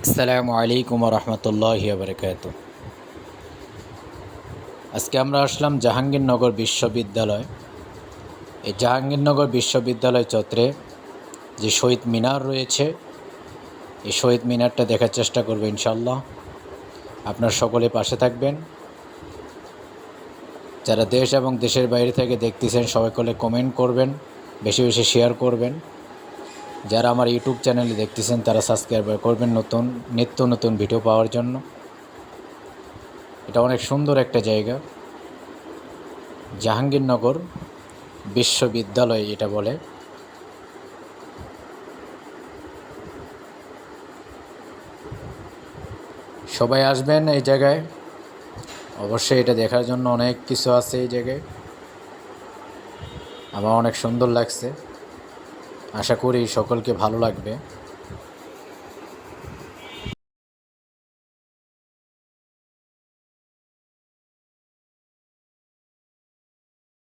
আসসালামু আলাইকুম রহমতুল্লাহি বারকাতুহু। আজকে আমরা আসলাম জাহাঙ্গীরনগর বিশ্ববিদ্যালয়। এই জাহাঙ্গীরনগর বিশ্ববিদ্যালয় চত্বরে যে শহীদ মিনার রয়েছে, এই শহীদ মিনারটা দেখার চেষ্টা করব ইনশাল্লাহ। আপনার সকলে পাশে থাকবেন। যারা দেশ এবং দেশের বাইরে থেকে দেখতেছেন সকলে কমেন্ট করবেন, বেশি বেশি শেয়ার করবেন। যারা আমার ইউটিউব চ্যানেলে দেখতেছেন তারা সাবস্ক্রাইব করবেন নিত্য নতুন ভিডিও পাওয়ার জন্য। এটা অনেক সুন্দর একটা জায়গা, জাহাঙ্গীরনগর বিশ্ববিদ্যালয় এটা বলে। সবাই আসবেন এই জায়গায়, অবশ্যই এটা দেখার জন্য অনেক কিছু আছে এই জায়গায়। আমার অনেক সুন্দর লাগছে, আশা করি সকলকে ভালো লাগবে।